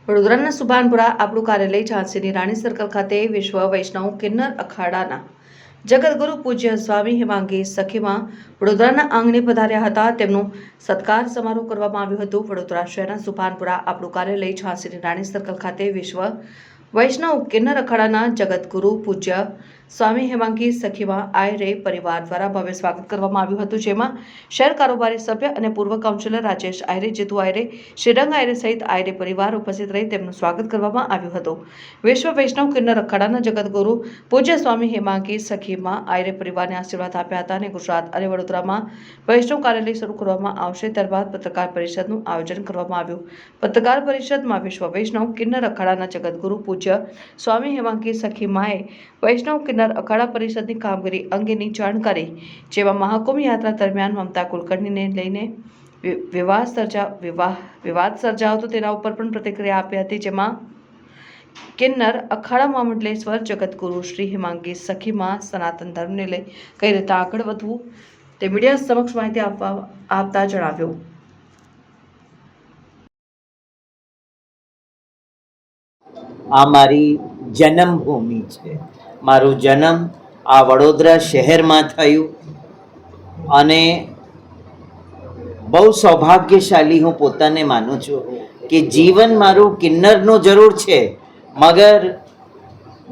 વડોદરાના સુભાનપુરા આપણું કાર્યાલય ઝાંસીની રાણી સર્કલ ખાતે વિશ્વ વૈષ્ણવ કિન્નર અખાડાના જગતગુરુ પૂજ્ય સ્વામી હેમાંગી સખીમાં વડોદરાના આંગણે પધાર્યા હતા. તેમનું સત્કાર સમારોહ કરવામાં આવ્યો હતો. વડોદરા શહેરના સુભાનપુરા આપણું કાર્યાલય ઝાંસીની રાણી સર્કલ ખાતે વિશ્વ વૈષ્ણવ કિન્નર અખાડાના જગતગુરુ પૂજ્ય સ્વામી હેમાંગી સખીમાં આયરે પરિવાર દ્વારા ભવ્ય સ્વાગત કરવામાં આવ્યું હતું, જેમાં શહેર કારોબારી સભ્ય અને પૂર્વ કાઉન્સિલર રાજેશ આયરે, જીતુ આયરે, શ્રીરંગ આયરે સહિત આયરે પરિવાર ઉપસ્થિત રહી તેમનું સ્વાગત કરવામાં આવ્યું હતું. વિશ્વ વૈષ્ણવ કિન્નર અખાડાના જગતગુરુ પૂજ્ય સ્વામી હેમાંગી સખીમાં આયરે પરિવારને આશીર્વાદ આપ્યા હતા અને ગુજરાત અને વડોદરામાં વૈષ્ણવ કાર્યાલય શરૂ કરવામાં આવશે. ત્યારબાદ પત્રકાર પરિષદનું આયોજન કરવામાં આવ્યું. પત્રકાર પરિષદમાં વિશ્વ વૈષ્ણવ કિન્નર અખાડાના જગતગુરુ પૂજ્ય સ્વામી હેમાંગી સખીમાએ વૈષ્ણવ કિન્નર અખાડા પરિષદની કામગીરી અંગેની જાણકારી, જેમાં મહાકુંભ યાત્રા દરમિયાન મમતા કુલકર્ણીને લઈને વિવાદ સર્જાયો હતો તેના ઉપર પણ પ્રતિક્રિયા આપી હતી, જેમાં કિન્નર અખાડા મહામંડલેશ્વર જગતગુરુ શ્રી હેમાંગી સખીમાં સનાતન ધર્મને લઈ કઈ રીતે આગળ વધવું તે મીડિયા સમક્ષ માહિતી આપતા જણાવ્યું. આ મારી જન્મભૂમિ છે. મારો જન્મ આ વડોદરા શહેરમાં થયું અને બહુ સૌભાગ્યશાળી હું પોતાને માનું છું કે જીવન મારું કિન્નરનું જરૂર છે, મગર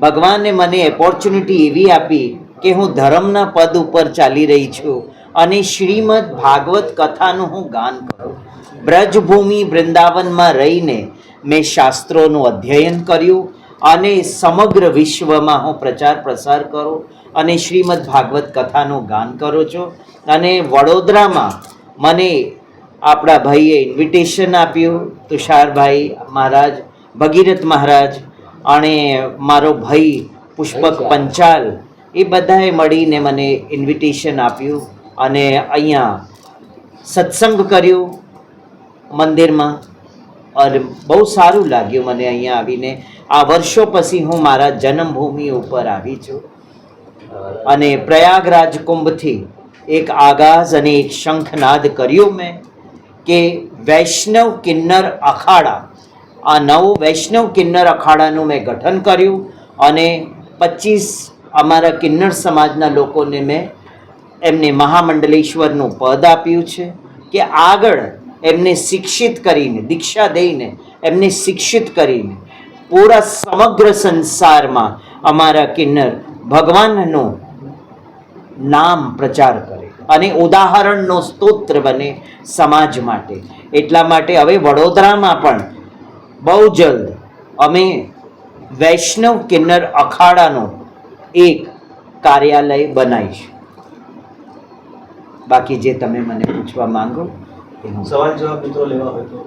ભગવાને મને ઓપોર્ચ્યુનિટી એવી આપી કે હું ધર્મના પદ ઉપર ચાલી રહી છું અને શ્રીમદ ભાગવત કથાનું હું ગાન કરું. બ્રજભૂમિ વૃંદાવનમાં રહીને મેં શાસ્ત્રોનું અધ્યયન કર્યું અને સમગ્ર વિશ્વમાં હું પ્રચાર પ્રસાર કરું અને શ્રીમદ ભાગવત કથાનું ગાન કરું છું. અને વડોદરામાં મને આપણા ભાઈએ ઇન્વિટેશન આપ્યું, તુષારભાઈ મહારાજ, ભગીરથ મહારાજ અને મારો ભાઈ પુષ્પક પંચાલ, એ બધાએ મળીને મને ઇન્વિટેશન આપ્યું અને અહીંયા સત્સંગ કર્યું મંદિરમાં અને બહુ સારું લાગ્યું મને અહીંયા આવીને. આ વર્ષો પછી હું મારા જન્મભૂમિ ઉપર આવી છું અને પ્રયાગરાજ કુંભથી એક આગાઝ અને એક શંખનાદ કર્યું મેં કે વૈષ્ણવ કિન્નર અખાડા, આ નવું વૈષ્ણવ કિન્નર અખાડાનું મેં ગઠન કર્યું અને 25 અમારા કિન્નર સમાજના લોકોને મેં એમને મહામંડલેશ્વરનું પદ આપ્યું છે કે આગળ એમને શિક્ષિત કરીને, દીક્ષા દઈને એમને શિક્ષિત કરીને પૂરા સમગ્ર સંસારમાં અમારા કિન્નર ભગવાનનું નામ પ્રચાર કરે અને ઉદાહરણનો સ્તોત્ર બને સમાજ માટે. એટલા માટે હવે વડોદરામાં પણ બહુ જલ્દ અમે વૈષ્ણવ કિન્નર અખાડાનું એક કાર્યાલય બનાવીશું. બાકી જે તમે મને પૂછવા માંગો સવાલ જવાબ મિત્રો લેવા હોય તો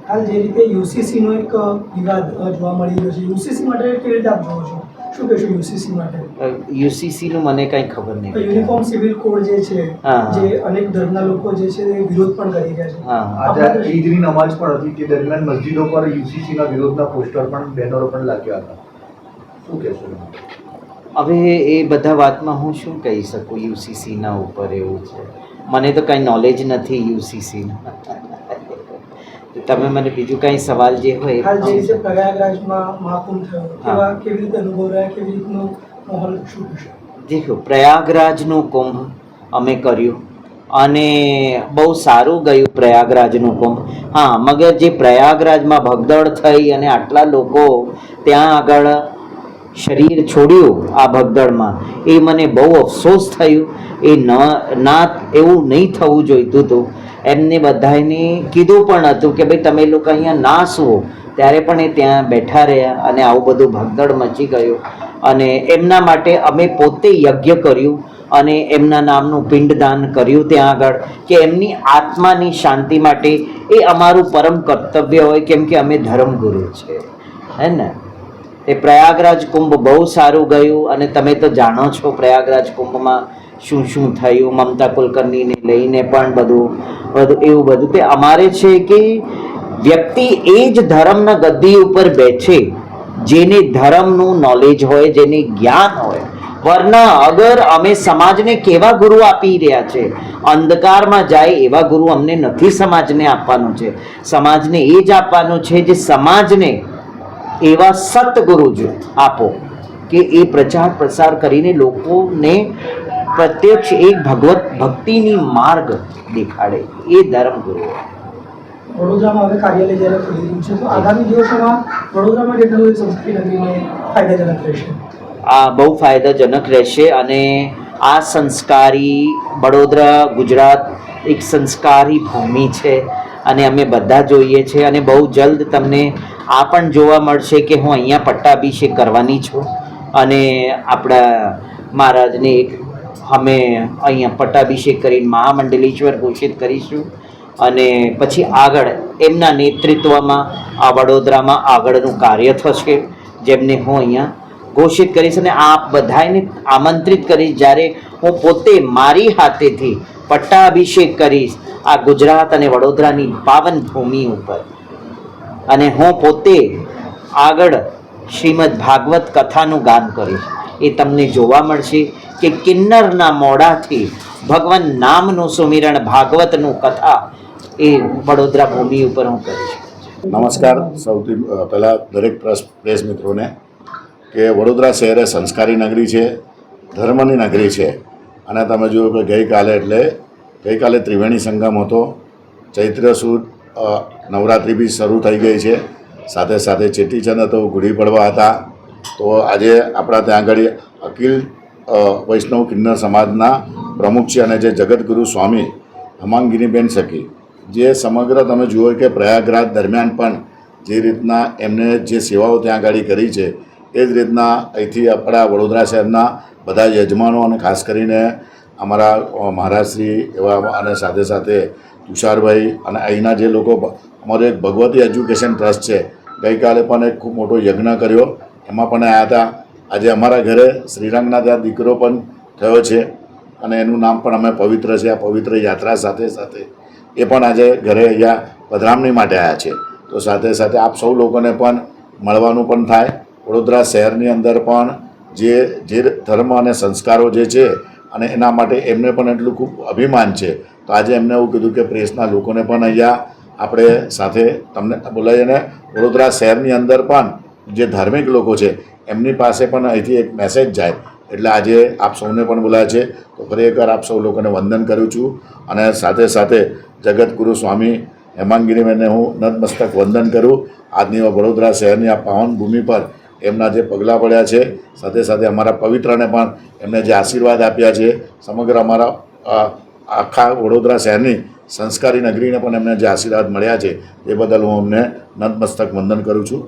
હાલ જે રીતે યુસીસી નો એક વિવાદ જોવા મળી રહ્યો છે, યુસીસી માટે કેવી રીતે આપ જોવો છો? શું કહેશો યુસીસી માટે? યુસીસી નું મને કઈ ખબર નહીં. યુનિફોર્મ સિવિલ કોડ જે છે, જે અનેક ધર્મના લોકો જે છે એ વિરોધ પણ કરી રહ્યા છે. આજે ઈદની નમાઝ પણ હતી તે દરમિયાન મસ્જિદો પર યુસીસી ના વિરોધના પોસ્ટર પણ, બેનરો પણ લાગ્યા હતા. શું કહેશો? હવે એ બધા વાતમાં હું શું કહી શકું? યુસીસી ના ઉપર એવું છે, મને તો કઈ નોલેજ નથી યુસીસી. તમે મને બીજું કઈ સવાલ જે હોય. હાલ જે રીતે પ્રયાગરાજમાં મહાકુંભ થયો, કેવા કેવી રીતે અનુભવ રહ્યા, કેવી રીતનો માહોલ શું હશે? દેખો, પ્રયાગરાજનું કુંભ અમે કર્યું અને બહુ સારું ગયું પ્રયાગરાજનું કુંભ. હા, મગર જે પ્રયાગરાજમાં ભગદડ થઈ અને આટલા લોકો ત્યાં આગળ શરીર છોડ્યું આ ભગદડમાં, એ મને બહુ અફસોસ થયું. એ ના એવું નહીં થવું જોઈતું હતું. એમને બધાને કીધું પણ હતું કે ભાઈ તમે લોકો અહીંયા ના સુવો, ત્યારે પણ એ ત્યાં બેઠા રહ્યા અને આવું બધું ભગદડ મચી ગયું. અને એમના માટે અમે પોતે યજ્ઞ કર્યું અને એમના નામનું પિંડદાન કર્યું ત્યાં આગળ, કે એમની આત્માની શાંતિ માટે. એ અમારું પરમ કર્તવ્ય હોય, કેમ કે અમે ધર્મગુરુ છે, હે ને. એ પ્રયાગરાજ કુંભ બહુ સારું ગયું અને તમે તો જાણો છો પ્રયાગરાજ કુંભમાં શું શું થયું. મમતા કુલકર્ણીને લઈને પણ બધું એવું બધું. તે અમારે છે કે વ્યક્તિ એ જ ધર્મના ગદ્દી ઉપર બેઠે જેને ધર્મનું નોલેજ હોય, જેને જ્ઞાન હોય, વરના અગર અમે સમાજને કેવા ગુરુ આપી રહ્યા છે, અંધકારમાં જાય એવા ગુરુ અમને નથી સમાજને આપવાનું છે. સમાજને એ જ આપવાનું છે જે સમાજને એવા સતગુરુ જ આપો કે એ પ્રચાર પ્રસાર કરીને લોકોને પ્રત્યક્ષ એક ભગવત ભક્તિની માર્ગ દેખાડે, એ ધર્મગુરુ. વડોદરામાં હવે કાર્યાલય જ્યારે ખુલી રહ્યું છે, તો આગામી દિવસોમાં વડોદરામાં કેટલું સંસ્કૃતિ નગરીને ફાયદાજનક રહેશે? આ બહુ ફાયદાજનક રહેશે અને આ સંસ્કારી વડોદરા ગુજરાત એક સંસ્કારી ભૂમિ છે અને અમે બધા જોઈએ છીએ અને બહુ જલ્દ તમને આ પણ જોવા મળશે કે હું અહીંયા પટ્ટાભિષેક કરવાની છું અને આપણા મહારાજને એક અમે અહીંયા પટ્ટાભિષેક કરીને મહામંડલેશ્વર ઘોષિત કરીશું અને પછી આગળ એમના નેતૃત્વમાં આ વડોદરામાં આગળનું કાર્ય થશે, જેમને હું અહીંયા ઘોષિત કરીશ અને આપ બધાને આમંત્રિત કરીશ જ્યારે હું પોતે મારી હાથેથી પટ્ટાભિષેક કરીશ આ ગુજરાત અને વડોદરાની પાવન ભૂમિ ઉપર. અને હું પોતે આગળ શ્રીમદ ભાગવત કથાનું ગાન કરીશ. એ તમને જોવા મળશે કે કિન્નરના મોઢાથી ભગવાન નામનું સુમિરણ ભાગવતનું કથા એ વડોદરા ભૂમિ ઉપર હું કરીશ. નમસ્કાર. સૌથી પહેલાં દરેક પ્રેસ મિત્રોને કે વડોદરા શહેર એ સંસ્કારી નગરી છે, ધર્મની નગરી છે અને તમે જોયું કે ગઈકાલે ત્રિવેણી સંગમ હતો, ચૈત્ર સુદ નવરાત્રિ બી શરૂ થઈ ગઈ છે, સાથે સાથે ચેટીચંદ હતો, ગુડી પડવા હતા. તો આજે આપણા ત્યાં આગળ અખિલ વૈષ્ણવ કિન્નર સમાજના પ્રમુખ છે અને જે જગતગુરુ સ્વામી હેમાંગિનીબેન સખી, જે સમગ્ર તમે જુઓ કે પ્રયાગરાજ દરમિયાન પણ જે રીતના એમને જે સેવાઓ ત્યાં આગળ કરી છે એ જ રીતના અહીંથી આપણા વડોદરા શહેરના બધા યજમાનો અને ખાસ કરીને અમારા મહારાજશ્રી એવા અને સાથે સાથે તુષારભાઈ અને અહીંના જે લોકો, અમારું એક ભગવતી એજ્યુકેશન ટ્રસ્ટ છે, ગઈકાલે પણ એક ખૂબ મોટો યજ્ઞ કર્યો, એમાં પણ આવ્યા હતા. આજે અમારા ઘરે શ્રીરંગના ત્યાં દીકરો પણ થયો છે અને એનું નામ પણ અમે પવિત્ર છે. આ પવિત્ર યાત્રા સાથે સાથે એ પણ આજે ઘરે અહીંયા પધરામણી માટે આવ્યા છે. તો સાથે સાથે આપ સૌ લોકોને પણ મળવાનું પણ થાય. વડોદરા શહેરની અંદર પણ જે ધર્મ અને સંસ્કારો જે છે અને એના માટે એમને પણ એટલું ખૂબ અભિમાન છે. તો આજે એમને એવું કીધું કે પ્રેસના લોકોને પણ અહીંયા આપણે સાથે તમને બોલાવીને વડોદરા શહેરની અંદર પણ જે ધાર્મિક લોકો છે એમની પાસે પણ અહીંથી એક મેસેજ જાય, એટલે આજે આપ સૌને પણ બોલાયા છે. તો ખરેખર આપ સૌ લોકોને વંદન કરું છું અને સાથે સાથે જગતગુરુ સ્વામી હેમાંગિનીબેનને હું નતમસ્તક વંદન કરું. આજની વડોદરા શહેરની આ પાવન ભૂમિ પર એમના જે પગલાં પડ્યા છે, સાથે સાથે અમારા પવિત્રને પણ એમને જે આશીર્વાદ આપ્યા છે, સમગ્ર અમારા આખા વડોદરા શહેરની સંસ્કારી નગરીને પણ એમને જે આશીર્વાદ મળ્યા છે એ બદલ હું અમને નતમસ્તક વંદન કરું છું.